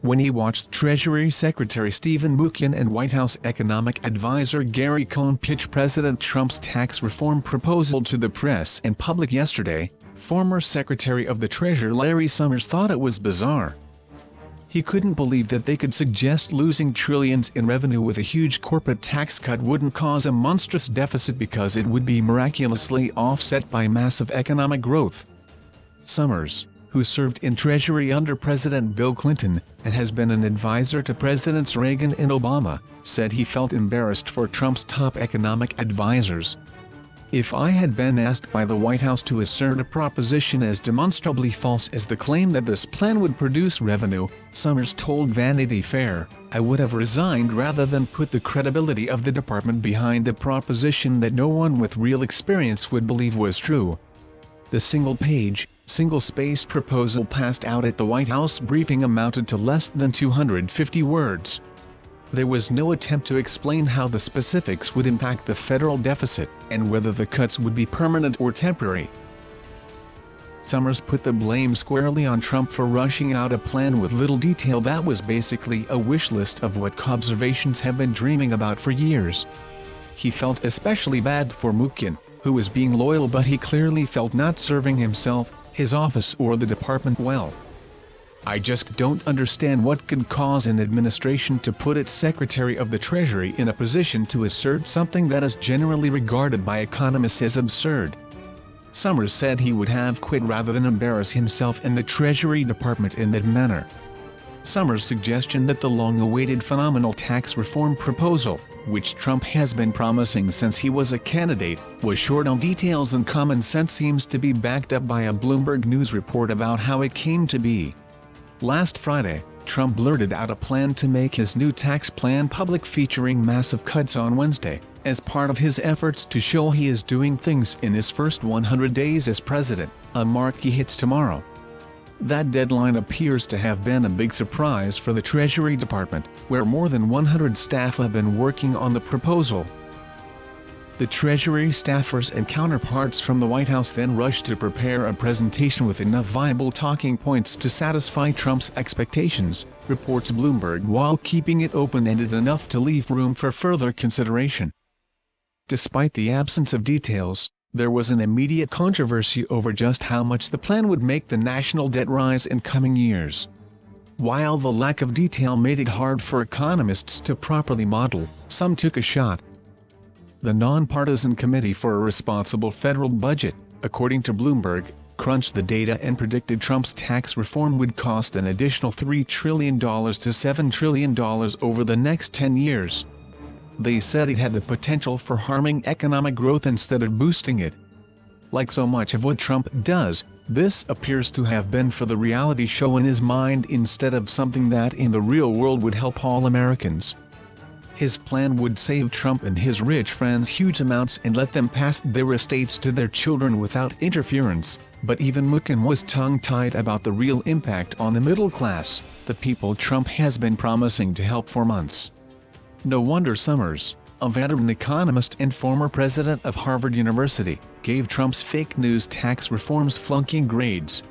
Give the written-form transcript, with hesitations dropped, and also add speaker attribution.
Speaker 1: when he watched Treasury Secretary Stephen Mnuchin and White House economic advisor Gary Cohn pitch President Trump's tax reform proposal to the press and public yesterday. Former Secretary of the Treasury Larry Summers thought it was bizarre. He couldn't believe that they could suggest losing trillions in revenue with a huge corporate tax cut wouldn't cause a monstrous deficit because it would be miraculously offset by massive economic growth. Summers, who served in Treasury under President Bill Clinton, and has been an advisor to Presidents Reagan and Obama, said he felt embarrassed for Trump's top economic advisors. "If I had been asked by the White House to assert a proposition as demonstrably false as the claim that this plan would produce revenue," Summers told Vanity Fair, "I would have resigned rather than put the credibility of the department behind a proposition that no one with real experience would believe was true." The single-page, single-spaced proposal passed out at the White House briefing amounted to less than 250 words. There was no attempt to explain how the specifics would impact the federal deficit, and whether the cuts would be permanent or temporary. Summers put the blame squarely on Trump for rushing out a plan with little detail that was basically a wish list of what conservationists have been dreaming about for years. He felt especially bad for Mnuchin, who was being loyal, but he clearly felt not serving himself, his office or the department well. "I just don't understand what could cause an administration to put its Secretary of the Treasury in a position to assert something that is generally regarded by economists as absurd." Summers said he would have quit rather than embarrass himself and the Treasury Department in that manner. Summers' suggestion that the long-awaited phenomenal tax reform proposal, which Trump has been promising since he was a candidate, was short on details and common sense seems to be backed up by a Bloomberg News report about how it came to be. Last Friday, Trump blurted out a plan to make his new tax plan public, featuring massive cuts on Wednesday, as part of his efforts to show he is doing things in his first 100 days as president, a mark he hits tomorrow. That deadline appears to have been a big surprise for the Treasury Department, where more than 100 staff have been working on the proposal. The Treasury staffers and counterparts from the White House then rushed to prepare a presentation with enough viable talking points to satisfy Trump's expectations, reports Bloomberg, while keeping it open-ended enough to leave room for further consideration. Despite the absence of details, there was an immediate controversy over just how much the plan would make the national debt rise in coming years. While the lack of detail made it hard for economists to properly model, some took a shot. The nonpartisan Committee for a Responsible Federal Budget, according to Bloomberg, crunched the data and predicted Trump's tax reform would cost an additional $3 trillion to $7 trillion over the next 10 years. They said it had the potential for harming economic growth instead of boosting it. Like so much of what Trump does, this appears to have been for the reality show in his mind instead of something that in the real world would help all Americans. His plan would save Trump and his rich friends huge amounts and let them pass their estates to their children without interference, but even Mnuchin was tongue-tied about the real impact on the middle class, the people Trump has been promising to help for months. No wonder Summers, a veteran economist and former president of Harvard University, gave Trump's fake news tax reforms flunking grades.